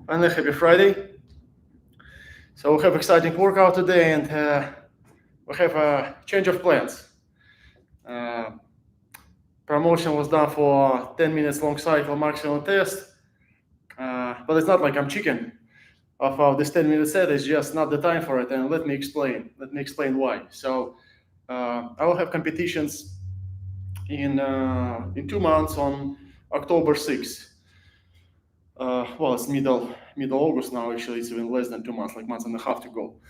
and a happy Friday. So we have exciting workout today, and we have a change of plans. Promotion was done for 10 minutes long cycle maximum test, but it's not like I'm chicken of this 10-minute set. It's just not the time for it, and let me explain. Let me explain why. So I will have competitions in 2 months on October 6th. Well, it's middle August now. Actually, it's even less than 2 months, like month and a half to go.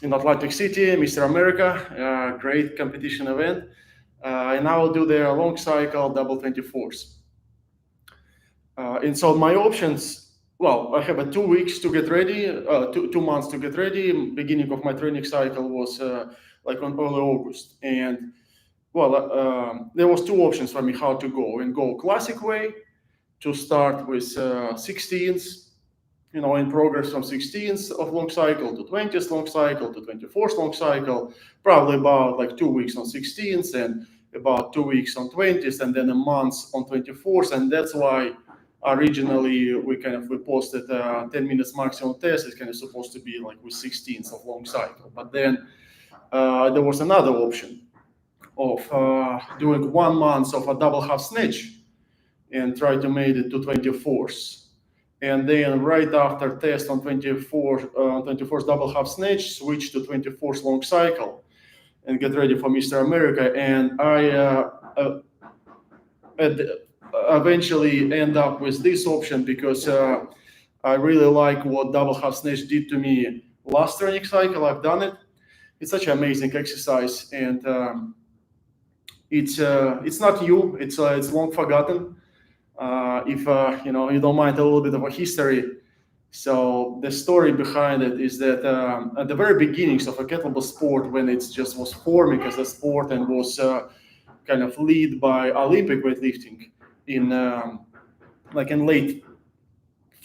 In Atlantic City, Mr. America, great competition event, and I will do the long cycle double 24s. And so my options, well, I have 2 weeks to get ready, 2 months to get ready. Beginning of my training cycle was like on early August, and well, there was 2 options for me how to go, and go classic way, to start with 16s, in progress from 16s of long cycle to 20s long cycle to 24th long cycle, probably about like 2 weeks on 16s and about 2 weeks on 20s, and then a month on 24th. And that's why originally we posted 10 minutes maximum test. It's kind of supposed to be like with 16s of long cycle. But then there was another option of doing 1 month of a double half snatch and try to make it to 24th. And then right after test on 24th double half snatch, switch to 24th long cycle and get ready for Mr. America. And I eventually end up with this option because I really like what double half snatch did to me last training cycle. I've done it. It's such an amazing exercise, and it's not new. It's long forgotten. If you don't mind a little bit of a history, so the story behind it is that at the very beginnings of a kettlebell sport, when it just was forming as a sport and was kind of led by Olympic weightlifting in late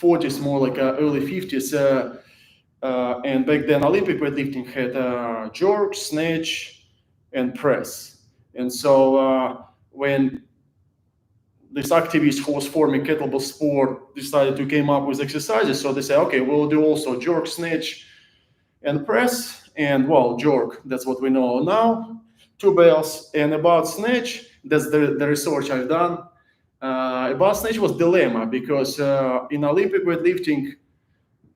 40s, more like early 50s, and back then Olympic weightlifting had jerk, snatch, and press. And so when this activist who was forming kettlebell sport decided to came up with exercises, so they said, okay, we'll do also jerk, snatch, and press. And well, jerk, that's what we know now, 2 bells. And about snatch, that's the research I've done. About snatch was dilemma, because in Olympic weightlifting,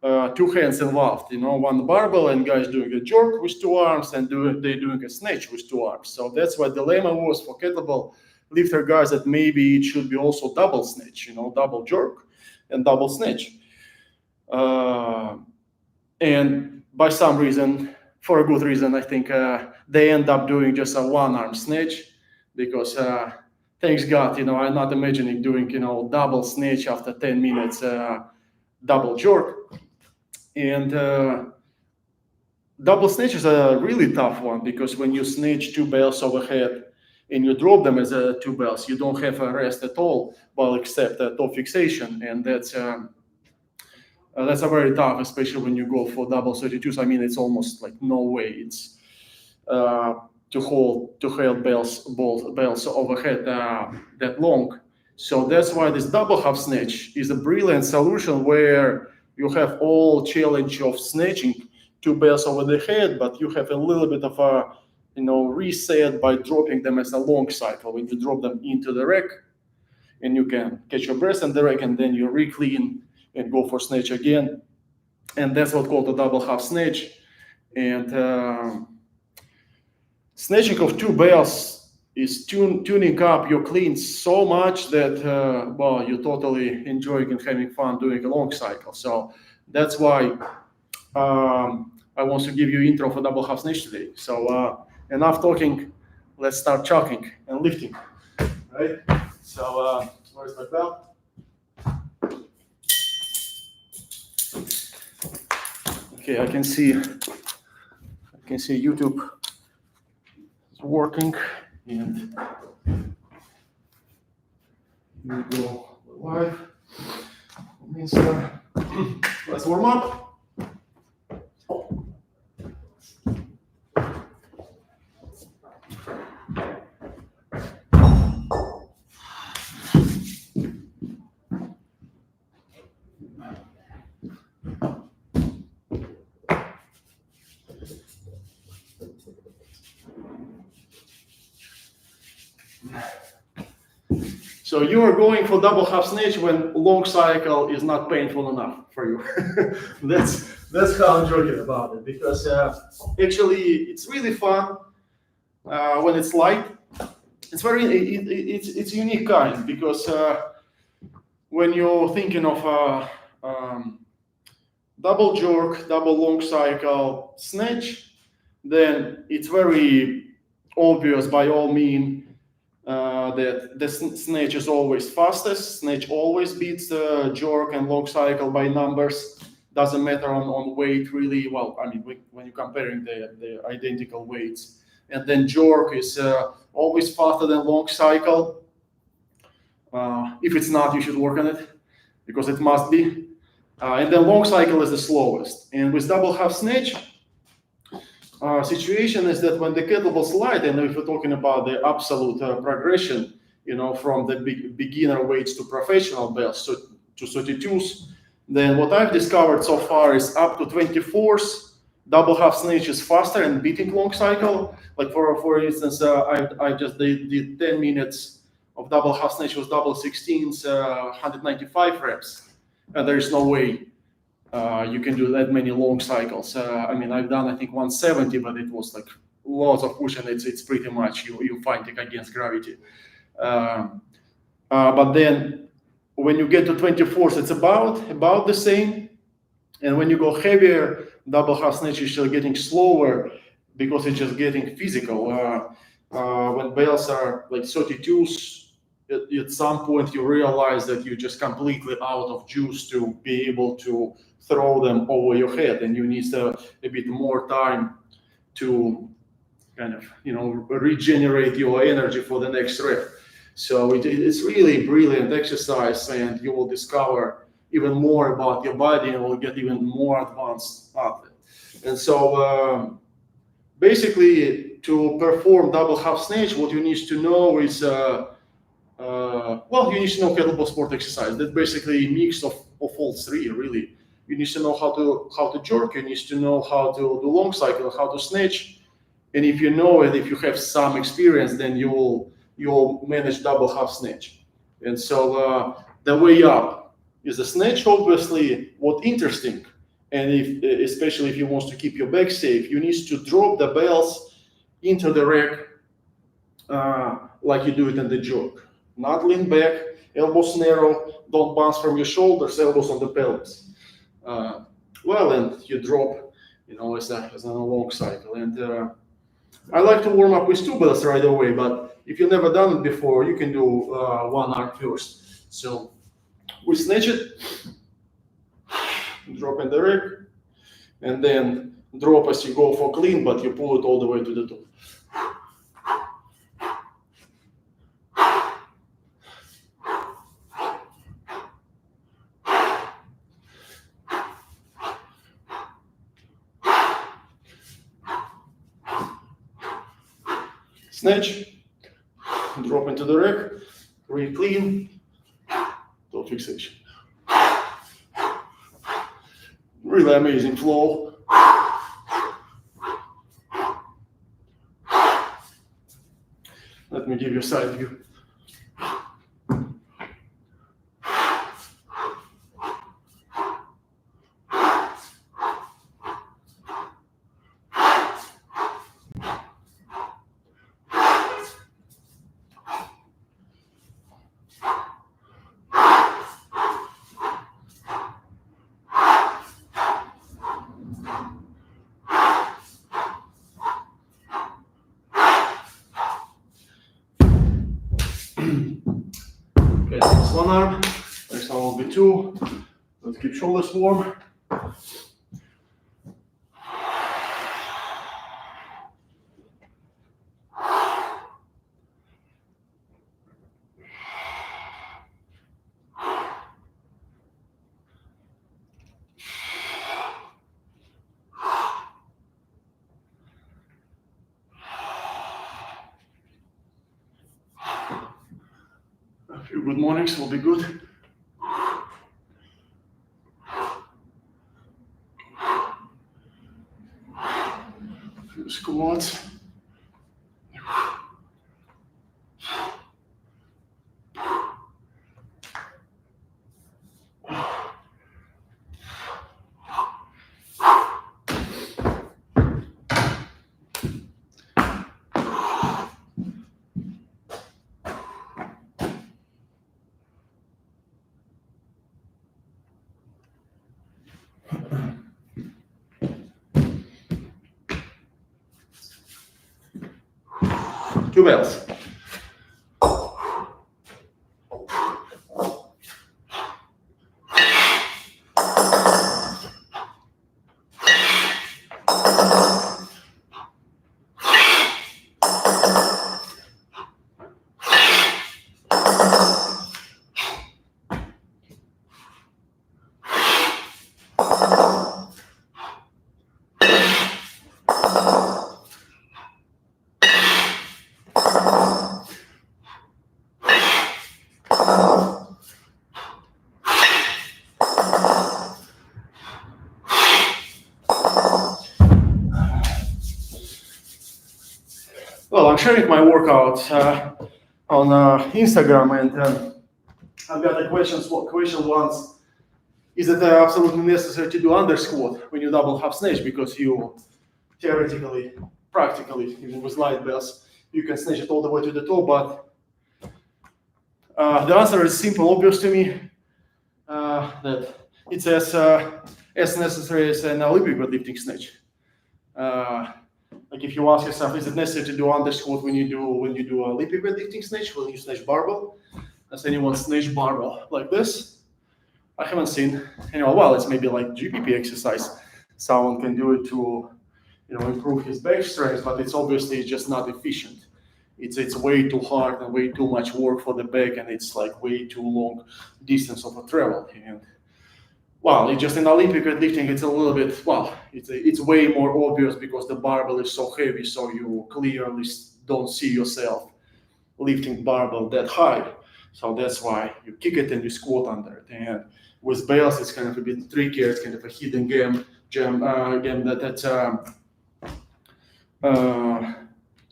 2 hands involved, 1 barbell, and guys doing a jerk with 2 arms, and they doing a snatch with 2 arms. So that's what dilemma was for kettlebell lifter guys, that maybe it should be also double snatch, double jerk and double snatch. And by some reason, for a good reason, I think they end up doing just a 1-arm snatch, because thanks God, I'm not imagining doing, double snatch after 10 minutes, double jerk. And double snatch is a really tough one, because when you snatch 2 bells overhead and you drop them as 2 bells, you don't have a rest at all, well, except toe fixation, and that's a very tough, especially when you go for double 32s. I mean, it's almost like no way it's to hold bells overhead that long. So that's why this double half snatch is a brilliant solution, where you have all challenge of snatching 2 bells over the head, but you have a little bit of a reset by dropping them as a long cycle. When you drop them into the rack, and you can catch your breath in the rack, and then you re-clean and go for snatch again. And that's what's called a double half snatch. And snatching of 2 bells is tuning up your cleans so much that, you're totally enjoying and having fun doing a long cycle. So that's why I want to give you intro for double half snatch today. So enough talking, let's start chucking and lifting, right? So where's my belt? Okay, I can see YouTube is working, and we go live. That means let's warm up. So you are going for double half snatch when long cycle is not painful enough for you. that's how I'm joking about it, because actually it's really fun when it's light. It's it's unique kind, because when you're thinking of double jerk, double long cycle snatch, then it's very obvious by all means that the snatch is always fastest. Snatch always beats the jerk and long cycle by numbers. Doesn't matter on weight really. Well, I mean, when you're comparing the identical weights. And then jerk is always faster than long cycle. If it's not, you should work on it, because it must be. And then long cycle is the slowest. And with double half snatch, situation is that when the kettlebell slide, and if we're talking about the absolute progression, from the beginner weights to professional belts to 32s, then what I've discovered so far is up to 24s, double half snatch is faster and beating long cycle. Like for instance, I just did 10 minutes of double half snatch with double 16s, 195 reps, and there is no way you can do that many long cycles. I mean, I've done, I think, 170, but it was like lots of push, and it's pretty much you fighting against gravity. But then when you get to 24s, it's about the same. And when you go heavier, double half snatch is still getting slower, because it's just getting physical. When belts are like 32s, at some point you realize that you're just completely out of juice to be able to throw them over your head, and you need a bit more time to kind of regenerate your energy for the next rep. So it's really brilliant exercise, and you will discover even more about your body, and will get even more advanced at it. And so basically, to perform double half snatch, what you need to know is you need to know kettlebell sport exercise. That's basically a mix of all three, really. You need to know how to jerk, you need to know how to do long cycle, how to snatch. And if you know it, if you have some experience, then you'll manage double half snatch. And so the way up is the snatch, obviously. What's interesting, and especially if you want to keep your back safe, you need to drop the bells into the rack like you do it in the jerk. Not lean back, elbows narrow, don't bounce from your shoulders, elbows on the pelvis. And you drop, as a long cycle. And I like to warm up with two bells right away, but if you've never done it before, you can do one arm first. So we snatch it, drop in the rack, and then drop as you go for clean, but you pull it all the way to the top. Snatch, drop into the rack, really clean, toe fixation. Really amazing flow. Let me give you a side view. Okay, that's one arm. Next one will be two. Let's keep shoulders warm. A few good mornings will be good. squats. Two bells. Well, I'm sharing my workout on Instagram, and I've got a question once. Is it absolutely necessary to do under squat when you double half snatch? Because you theoretically, practically, even with light bells, you can snatch it all the way to the top, but the answer is simple, obvious to me, that it's as necessary as an Olympic weightlifting snatch. Like if you ask yourself, is it necessary to do under squat when you do Olympic weightlifting snatch, when you snatch barbell? Has anyone snatched barbell like this? I haven't seen. Well, it's maybe like GPP exercise. Someone can do it to, improve his back strength, but it's obviously just not efficient. It's way too hard and way too much work for the back, and it's like way too long distance of a travel. And well, it's just in Olympic weightlifting, it's a little bit, it's way more obvious because the barbell is so heavy, so you clearly don't see yourself lifting barbell that high. So that's why you kick it and you squat under it. And with bells, it's kind of a bit trickier. It's kind of a hidden game that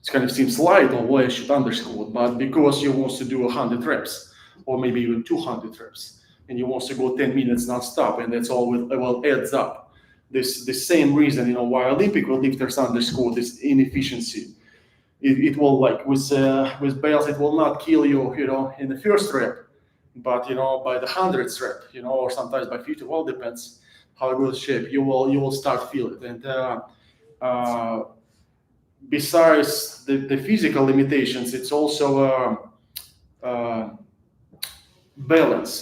it kind of seems light on why I should under squat, but because you want to do 100 reps or maybe even 200 reps, and you want to go 10 minutes non-stop, and that's all well adds up. The same reason, why Olympic weightlifters under squat is inefficiency. It will, like with bells, it will not kill you, in the first rep, but by the 100th rep, or sometimes by 50. Well, depends how good shape you will start feeling it. And besides the physical limitations, it's also balance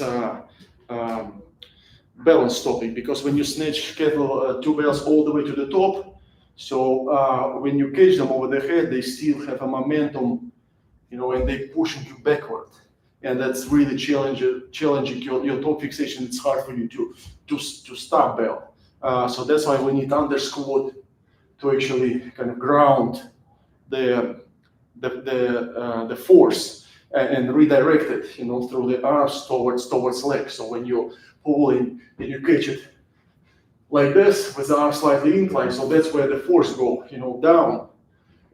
topic, because when you snatch kettle two bells all the way to the top, so when you catch them over the head, they still have a momentum, and they pushing you backward, and that's really challenging your top fixation. It's hard for you to stop bell. So that's why we need under squat to actually kind of ground the force and redirect it, through the arms towards legs. So when you pull in and you catch it like this with the arm slightly inclined, so that's where the force go, down,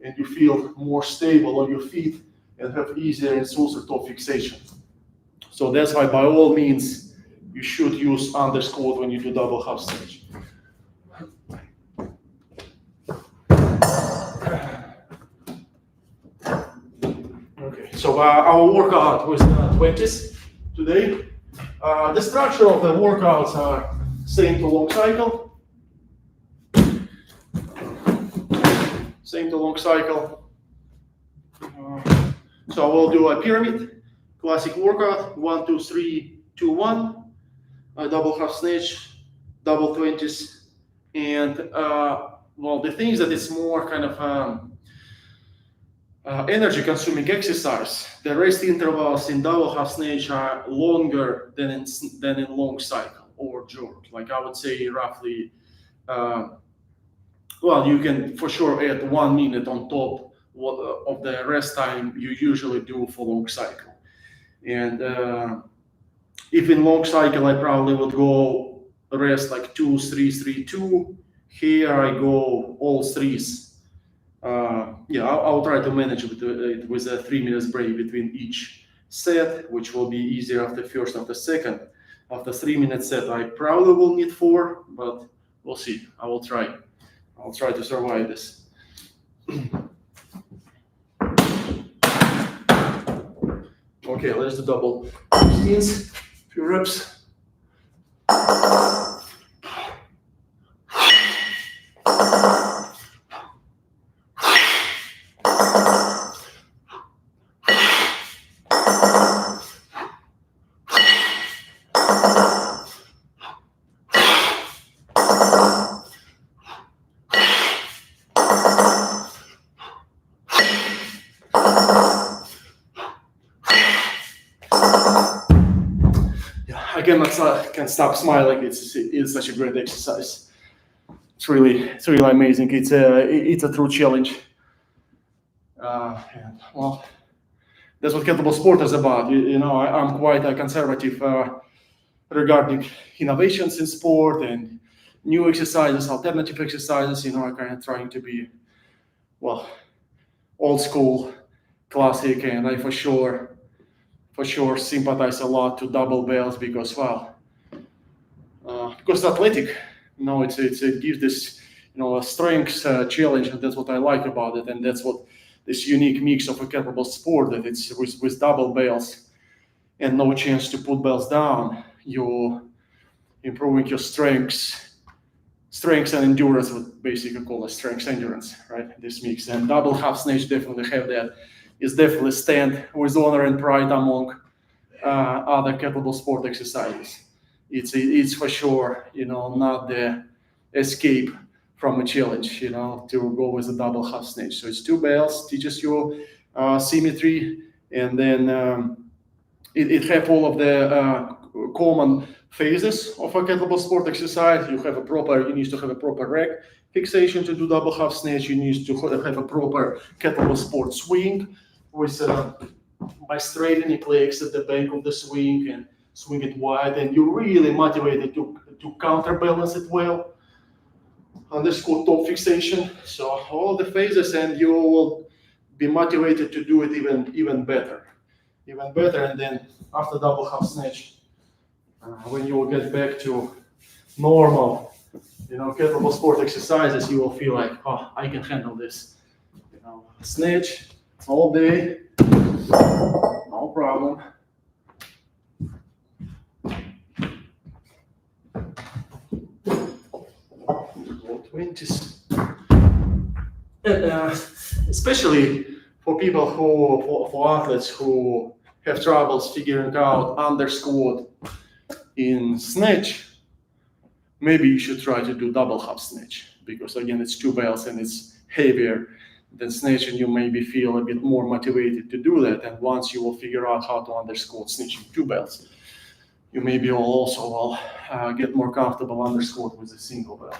and you feel more stable on your feet and have easier and smoother top fixation. So that's why, by all means, you should use under squat when you do double half snatch. Okay, so our workout was 20s today. The structure of the workouts are same to long cycle. So we'll do a pyramid, classic workout, 1, 2, 3, 2, 1, double half snatch, double 20s, and the things that is more kind of energy consuming exercise, the rest intervals in double half snatch are longer than in long cycle or jog. Like I would say roughly, you can for sure add 1 minute on top of the rest time you usually do for long cycle. And if in long cycle, I probably would go rest like 2, 3, 3, 2. Here I go all threes Yeah, I'll try to manage it with a 3 minutes break between each set, which will be easier after first, after second. After 3 minute set, I probably will need 4, but we'll see. I will try. I'll try to survive this. Okay, let's do double spins, few reps. I can't stop smiling. It's such a great exercise. It's really amazing. It's a true challenge. And, well, that's what kettlebell sport is about. I'm quite a conservative regarding innovations in sport and new exercises, alternative exercises. I'm kind of trying to be, well, old school, classic, and I for sure sympathize a lot to double bells because, well, because athletic, it gives this, a strength challenge, and that's what I like about it, and that's what this unique mix of a kettlebell sport, that it's with double bells and no chance to put bells down. You're improving your strengths and endurance, what basically call it strength endurance, right? This mix, and double half snatch definitely have that. It's definitely stand with honor and pride among other kettlebell sport exercises. It's for sure, not the escape from a challenge, to go with a double half snatch. So it's 2 bells, teaches you symmetry, and then it have all of the common phases of a kettlebell sport exercise. You need to have a proper rack fixation to do double half snatch. You need to have a proper kettlebell sport swing with by straightening legs at the back of the swing and swing it wide, and you're really motivated to counterbalance it well. Underscore top fixation. So all the phases, and you will be motivated to do it even better. And then after double half snatch, when you will get back to normal, kettlebell sport exercises, you will feel like, oh, I can handle this. Snatch all day, no problem. Low 20s. And, especially for people for athletes who have troubles figuring out under squat in snatch, maybe you should try to do double half snatch, because again, it's 2 bells and it's heavier than snatch, and you maybe feel a bit more motivated to do that. And once you will figure out how to under squat snatching 2 bells, you maybe will get more comfortable under squat with a single bell.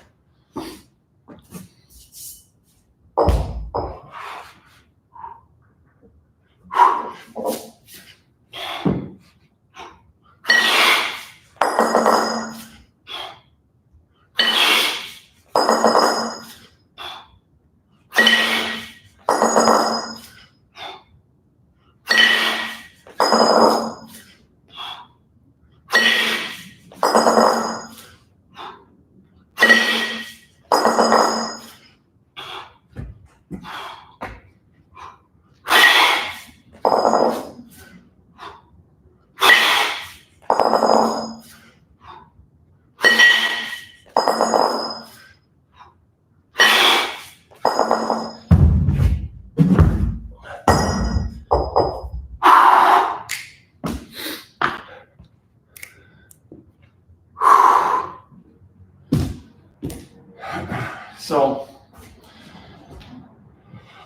So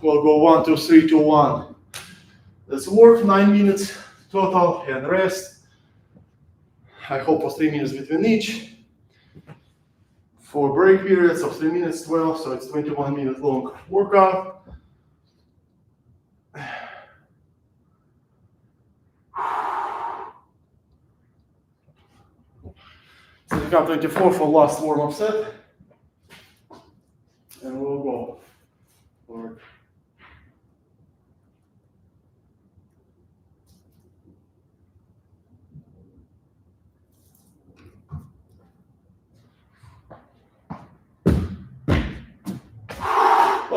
we'll go 1, 2, 3, 2, 1. Let's work 9 minutes total and rest. I hope for 3 minutes between each. For break periods of 3 minutes, 12, so it's 21 minute long workout. So we got 24 for last warm-up set. And we'll go for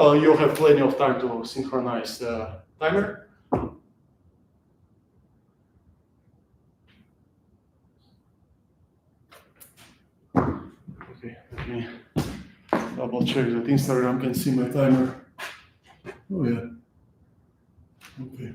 Well, you'll have plenty of time to synchronize the timer. Okay, let me double check that Instagram can see my timer. Oh yeah. Okay.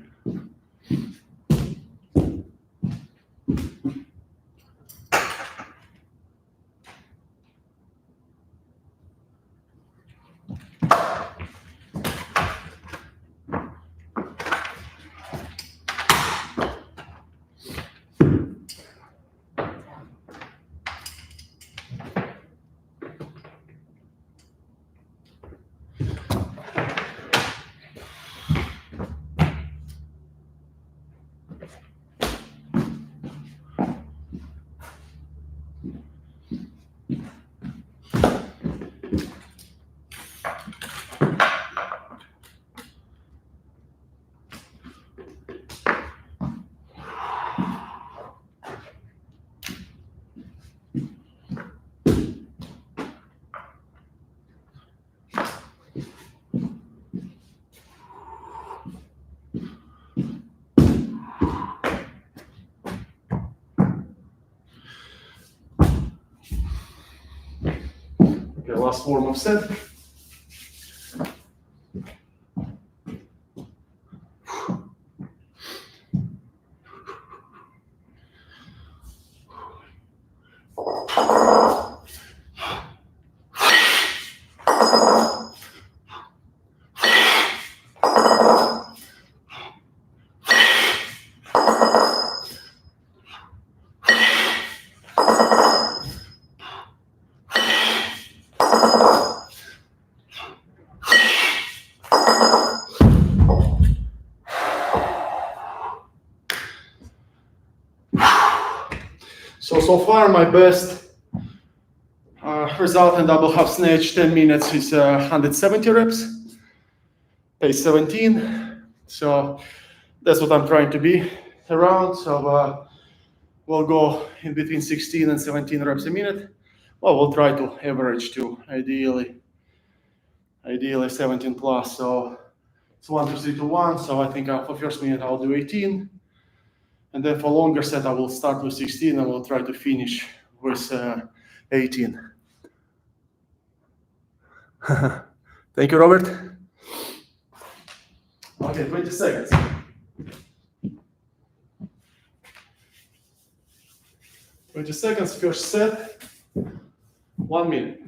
Okay, last warm-up set. So far my best result in double half snatch 10 minutes is 170 reps, pace 17. So that's what I'm trying to be around. So we'll go in between 16 and 17 reps a minute. Well, we'll try to average to ideally 17 plus. So it's 1 to 3 to 1. So I think for first minute I'll do 18. And then for longer set, I will start with 16 and we'll try to finish with 18. Thank you, Robert. Okay, 20 seconds. First set, 1 minute.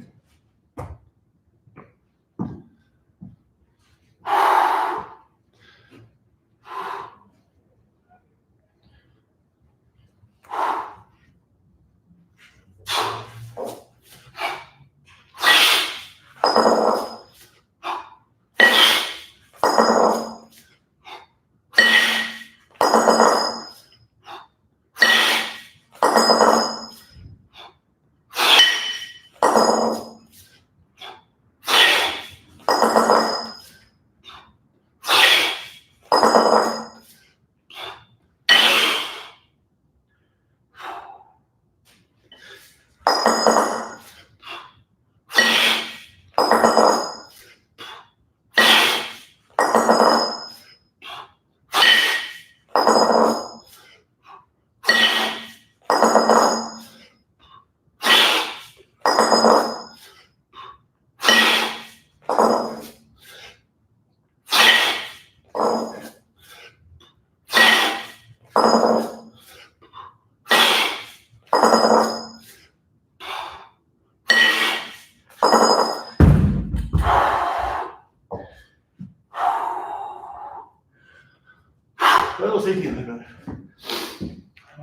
That was 18.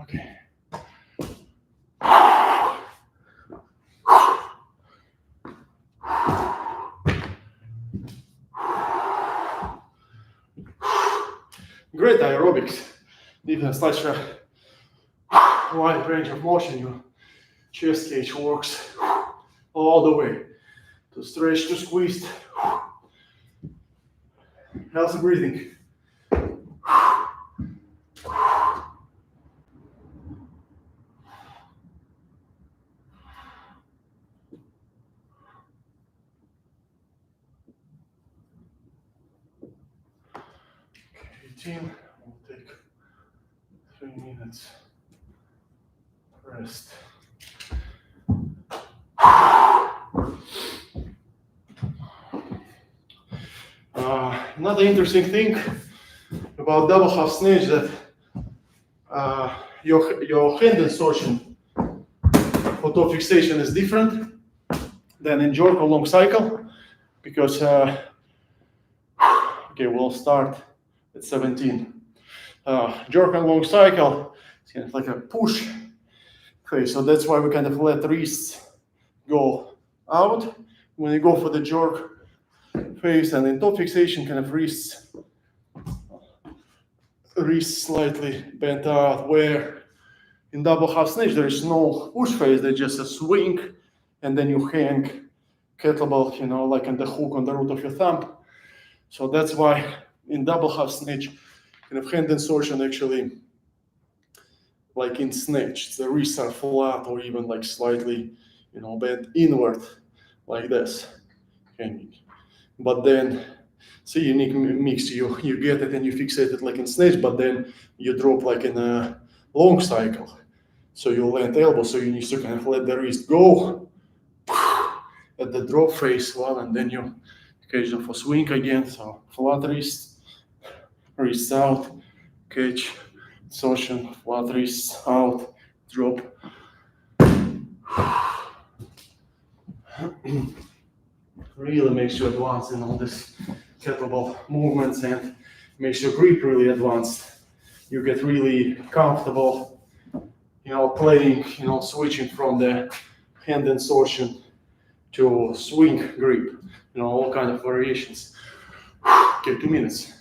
Okay. Great aerobics. Even such a wide range of motion, your chest cage works all the way. To stretch, to squeeze. Healthy breathing. 15. We'll take 3 minutes rest. Another interesting thing about double half snatch that your hand insertion for toe fixation is different than in jerk or long cycle, because okay, we'll start at 17. Jerk and long cycle, it's kind of like a push. Okay, so that's why we kind of let wrists go out when you go for the jerk phase, and in toe fixation, kind of wrists slightly bent out, where in double half snatch there is no push phase, there's just a swing, and then you hang kettlebell, you know, like on the hook on the root of your thumb. So that's why in double half snatch, kind of hand insertion actually, like in snatch, the wrists are flat or even like slightly, you know, bent inward like this, hanging. But then, see, unique mix, you get it and you fixate it like in snatch, but then you drop like in a long cycle. So you land elbow, so you need to kind of let the wrist go at the drop phase one, and then you occasion for swing again. So flat wrist, wrists out, catch, insertion, flat wrists out, drop. Really makes you advance in all this kettlebell movements and makes your grip really advanced. You get really comfortable, you know, playing, you know, switching from the hand insertion to swing grip, you know, all kind of variations. Okay, 2 minutes.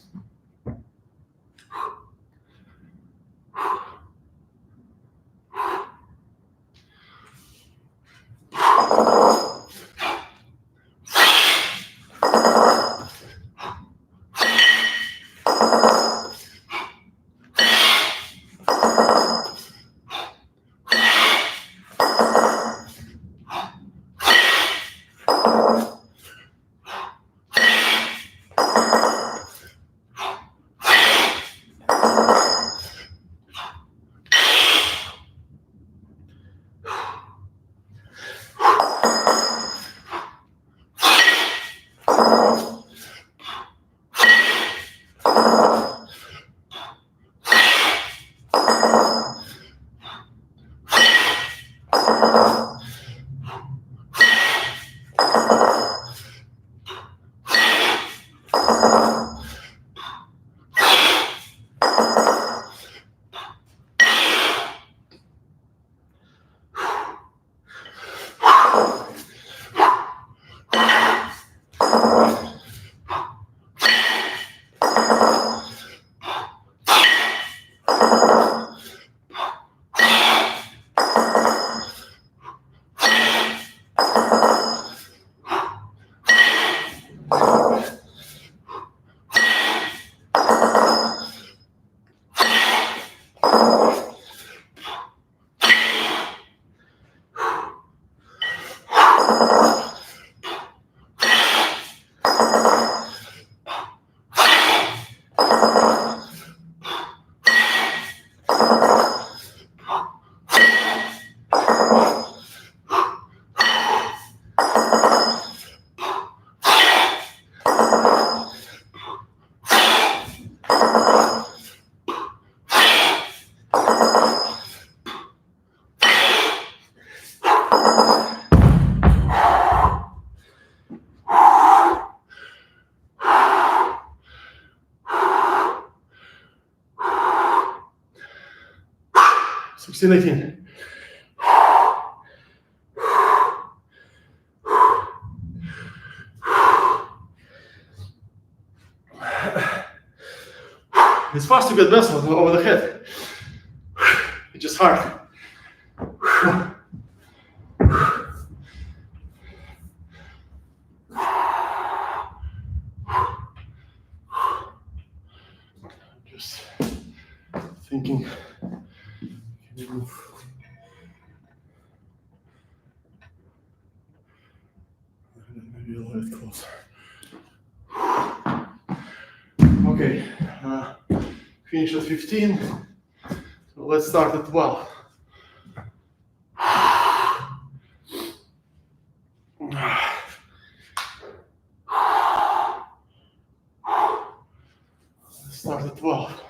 Vacilating. It's fast to get Vasilev over the head. It's just hard. Just thinking. Maybe a little bit closer. Okay. finish at 15. So let's start at 12. Let's start at 12.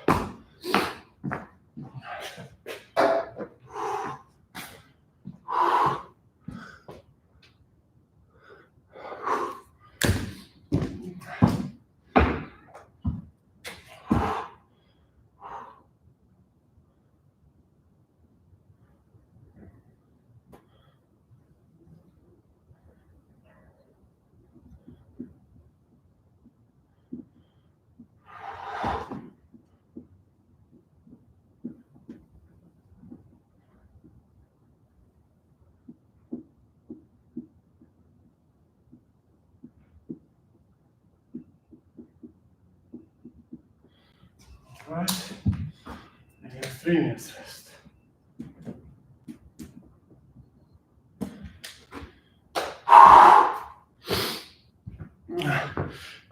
All right, I have 3 minutes rest.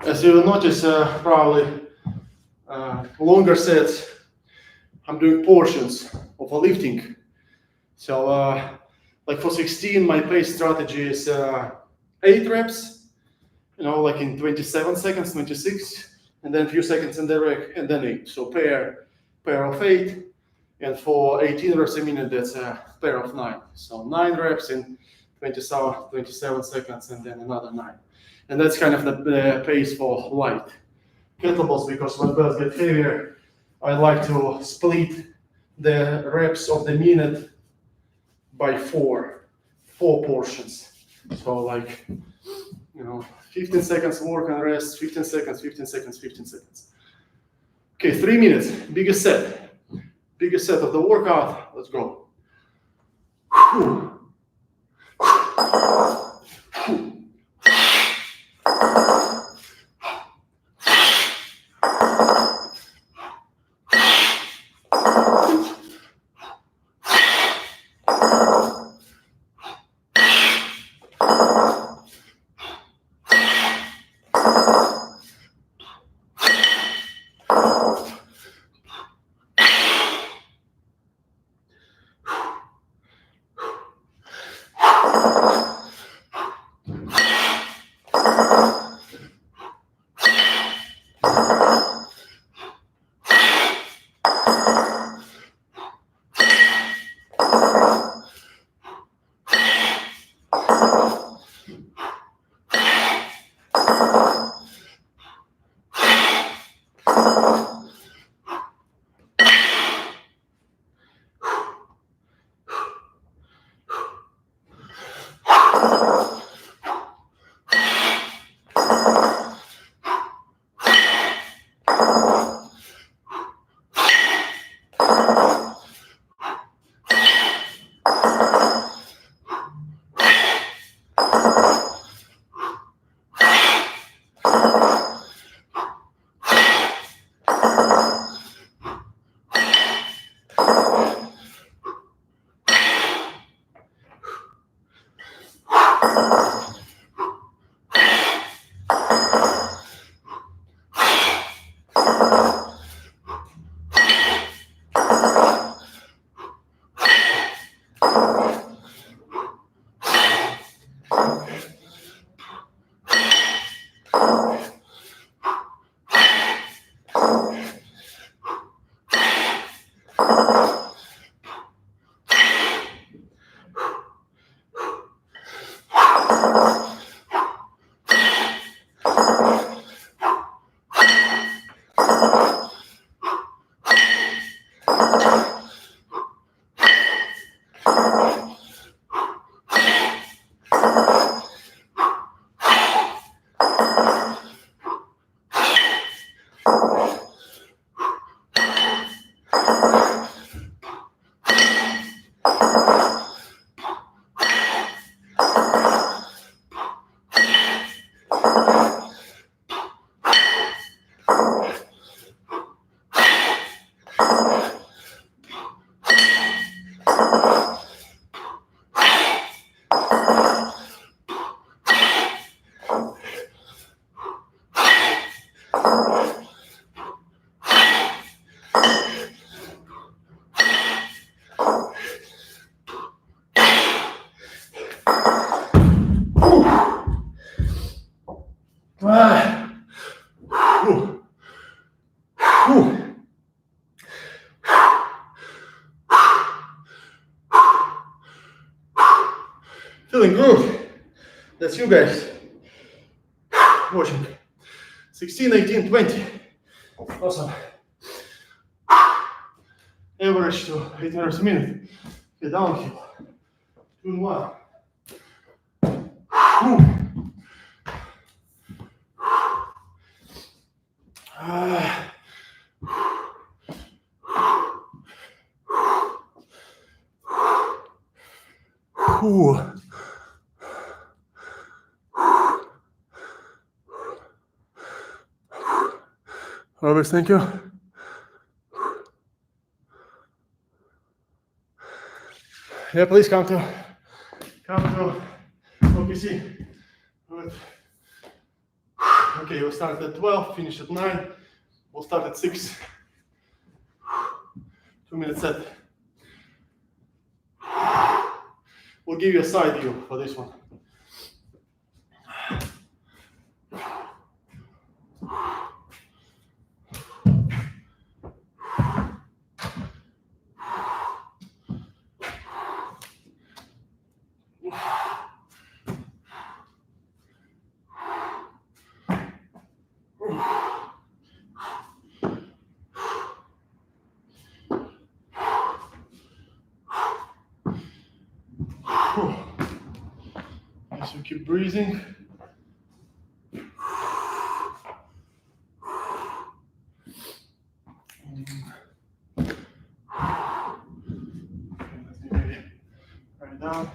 As you will notice, probably longer sets, I'm doing portions of a lifting. So like for 16, my pace strategy is 8 reps, like in 27 seconds, 26, and then a few seconds in the rack, and then 8. So pair of 8, and for 18 reps a minute, that's a pair of 9. So 9 reps in 27 seconds, and then another 9. And that's kind of the pace for light kettlebells, because when bells get heavier, I like to split the reps of the minute by 4 portions. So like, 15 seconds work and rest, 15 seconds, 15 seconds, 15 seconds. Okay, 3 minutes, biggest set of the workout. Let's go. That's you guys watching. 16, 18, 20. Awesome. Average to 8 meters a minute. Okay, downhill. 2 and 1. Always, thank you. Yeah, please come to OPC. Good. Okay, we'll start at 12, finish at 9. We'll start at 6. 2-minute set. We'll give you a side view for this one. So keep breathing. Right down.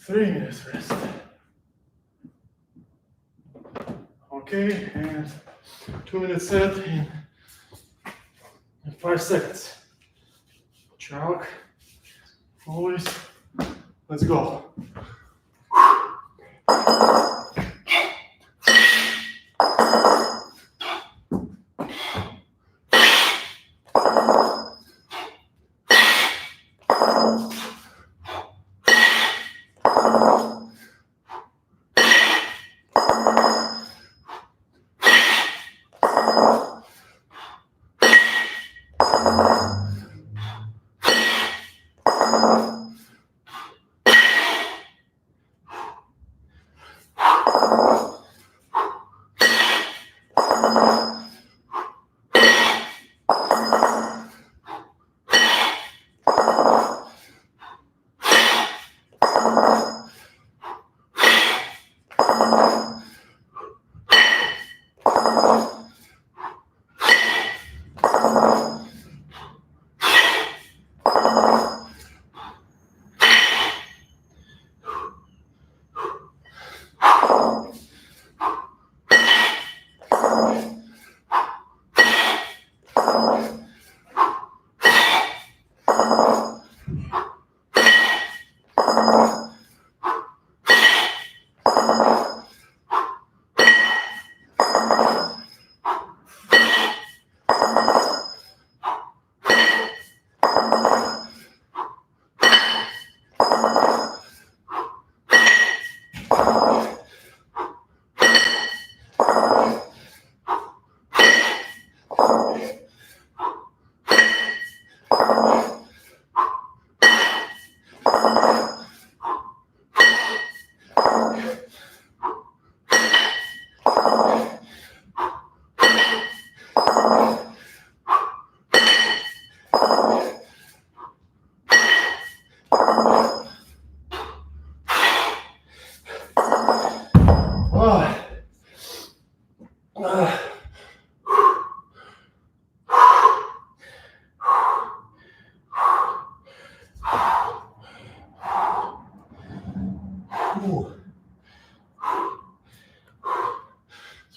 Three minutes rest. Okay, and 2-minute set in 5 seconds. Jog. Always. Let's go.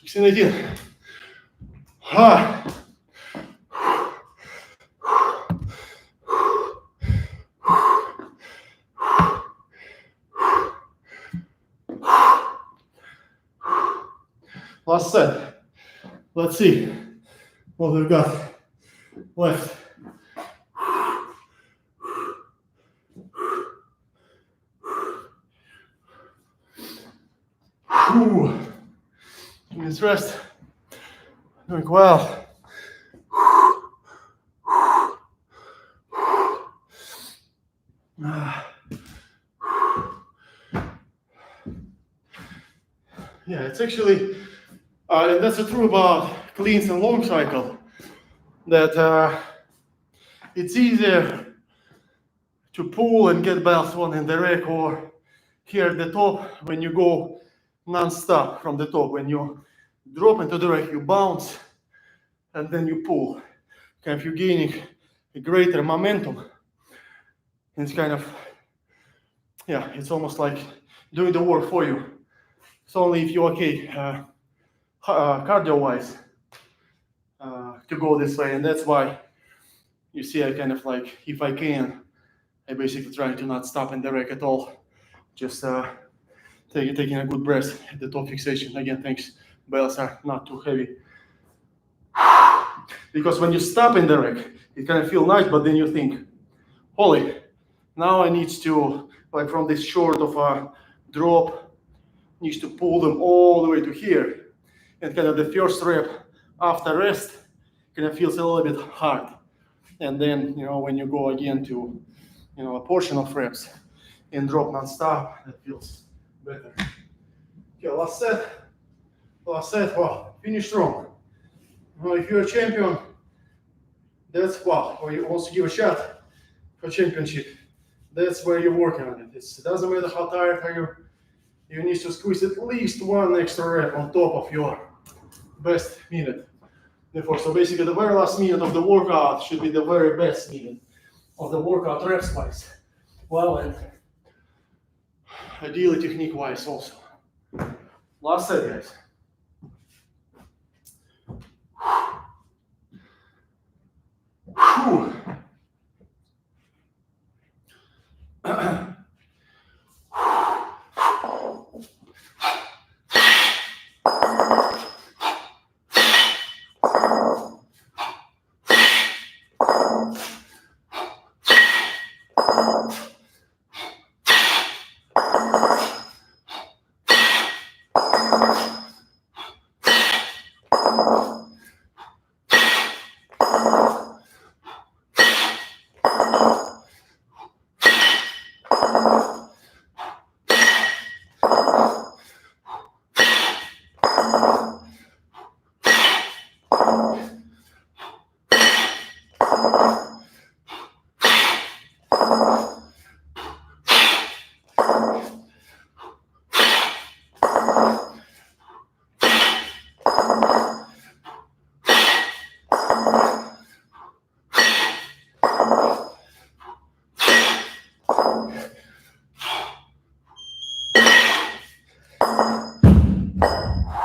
16, 18. Last set. Let's see what we've got left. Minutes rest. Doing well. Yeah, it's actually, and that's the truth about cleans and long cycle, that it's easier to pull and get belt one in the rack or here at the top when you go non-stop from the top. When you drop into the rack, you bounce and then you pull. Kind of you're gaining a greater momentum. It's kind of, yeah, it's almost like doing the work for you. It's only if you're okay cardio-wise to go this way, and that's why you see I kind of like, if I can, I basically try to not stop in the rack at all. Just taking a good breath at the top fixation. Again, thanks. Bells are not too heavy. Because when you stop in the rack, it kind of feels nice, but then you think, holy, now I need to, like from this short of a drop, needs to pull them all the way to here. And kind of the first rep after rest kind of feels a little bit hard. And then, when you go again to, a portion of reps and drop non-stop, that feels better. Okay, last set. Wow, finish strong. If you're a champion, that's wow, or you also give a shot for championship. That's where you're working on it. It doesn't matter how tired are you. You need to squeeze at least one extra rep on top of your best minute. Therefore, so basically the very last minute of the workout should be the very best minute of the workout reps wise. Well, and ideally technique wise also. Last set, guys.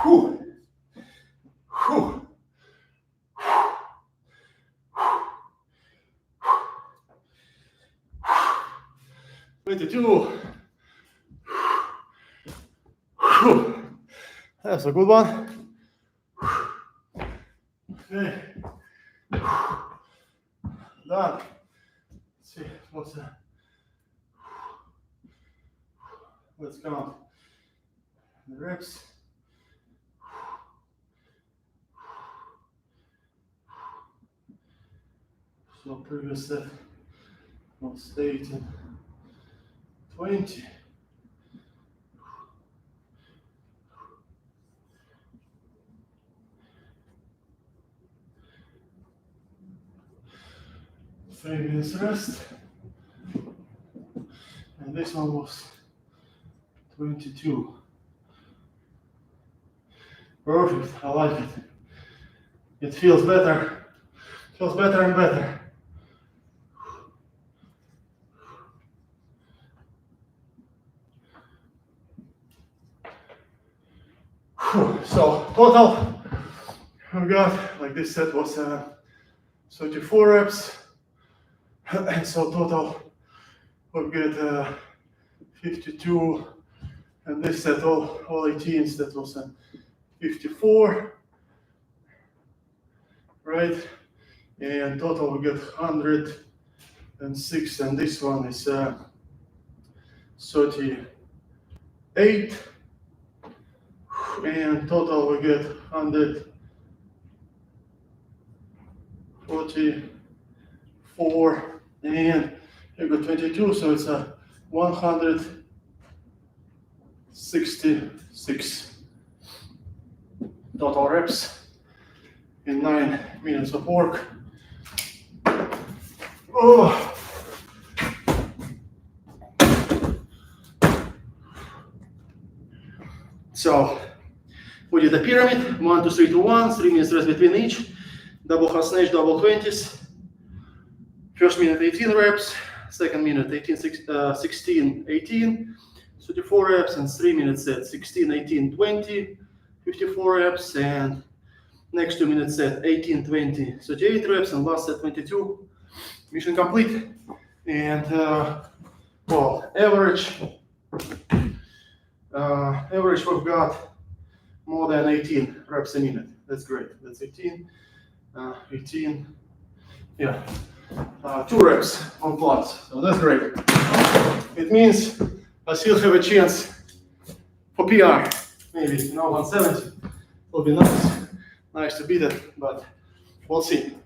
Whew. Whew. 22. Whew. That's a good one. Okay. Done. Let's see, what's that? Let's count the reps. So previous set was 18, 20. Three minutes rest. And this one was 22. Perfect, I like it. It feels better. Feels better and better. So total, we got, like this set was 34 reps, and so total we get 52, and this set all 18s, that was 54, right? And total we get 106, and this one is 38, and total we get 144, and you got 22, so it's 166 total reps in 9 minutes of work. Oh. So we did the pyramid, 1, 2, 3, 2, 1, 3 minutes rest between each, double half snatch, double 20s. First minute 18 reps, second minute 16, 18, 34 reps, and 3 minute set, 16, 18, 20, 54 reps, and next 2 minute set, 18, 20, 38 reps, and last set 22. Mission complete. And well, average we've got more than 18 reps a minute. That's great. That's 18, yeah, 2 reps on plus. So that's great. It means I still have a chance for PR. Maybe 170. Will be nice to beat it, but we'll see.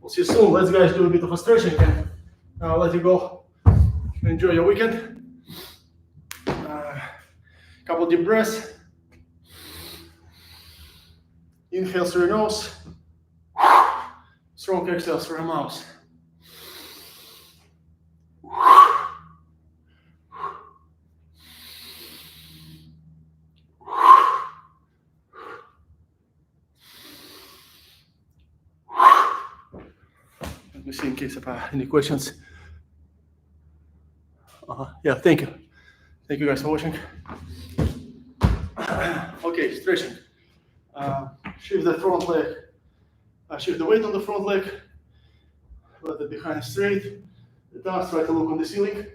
We'll see soon. Let's guys do a bit of a stretching, and I'll let you go. Enjoy your weekend. Couple deep breaths. Inhale through your nose. Strong exhale through your mouth. Let me see in case I have any questions. Yeah, thank you. Thank you guys for watching. Okay, stretching. Shift the front leg. Shift the weight on the front leg. Let the behind straight. The thumbs try to look on the ceiling.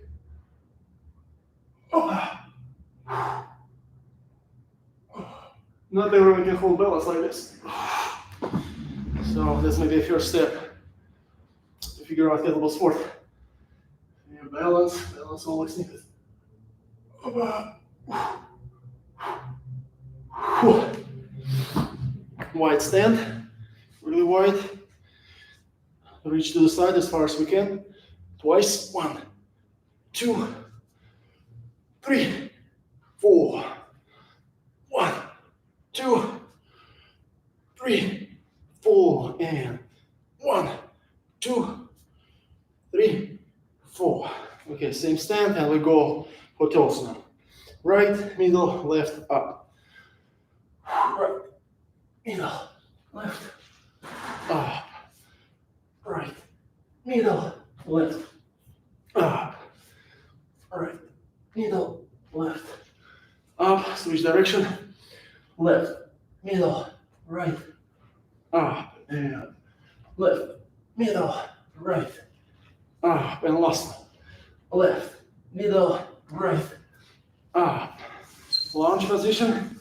Not everyone can hold balance like this. So that's maybe a first step to figure out kettlebell sport. Yeah, balance always needed. Wide stand, really wide. Reach to the side as far as we can. Twice. 1, 2, 3, 4. 1, 2, 3, 4, and 1, 2, 3, 4. Okay, same stand, and we go for toes now. Right, middle, left, up. Right, middle, left, up. Right, middle, left, up. Right, middle, left, up. Switch direction. Left, middle, right, up, and left, middle, right, up, and last one. Left, middle, right, up. Lunge position.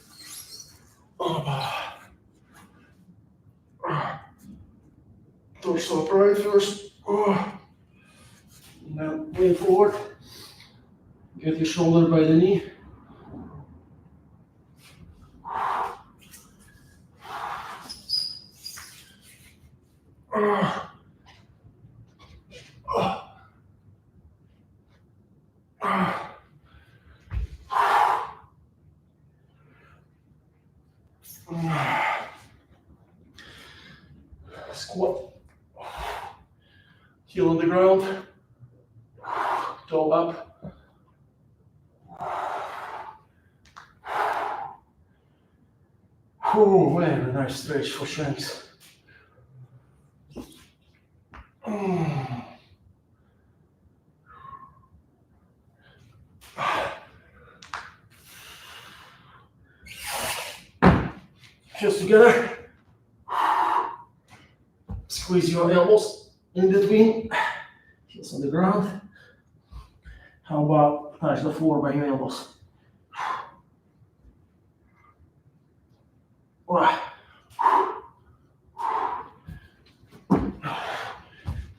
Up. Torso upright first. Now lean forward. Get your shoulder by the knee. Squat. Heel on the ground. Toe up. Oh man, a nice stretch for strength. Heels together. Squeeze your elbows in between. Heels on the ground. How about touch the floor by your elbows?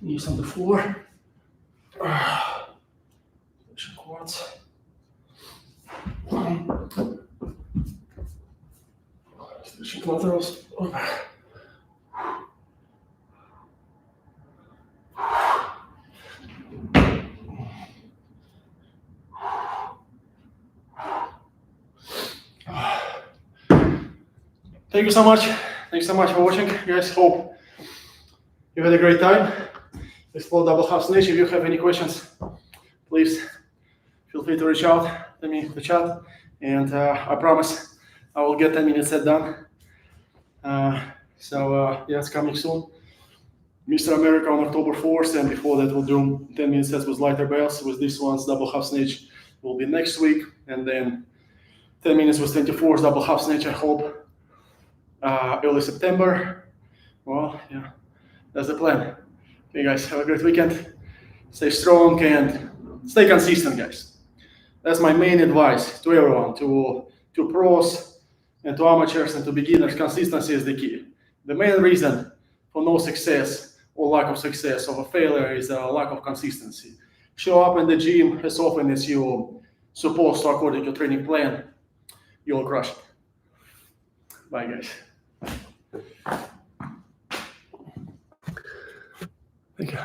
Knees on the floor. Push your quads. Stretching laterals. Thank you so much. Thanks so much for watching, guys. Hope you had a great time. Explore double half snatch. If you have any questions, please feel free to reach out to me in the chat. And I promise I will get 10 minutes set done. Yeah, it's coming soon. Mr. America on October 4th, and before that we'll do 10 minute sets with lighter bells. With this one's double half snatch will be next week, and then 10 minutes with 24 double half snatch, I hope, early September. Well, yeah, that's the plan. Okay, guys, have a great weekend. Stay strong and stay consistent, guys. That's my main advice to everyone, to pros and to amateurs and to beginners. Consistency is the key. The main reason for no success or lack of success or a failure is a lack of consistency. Show up in the gym as often as you're supposed to according to your training plan, you'll crush it. Bye, guys. Thank you.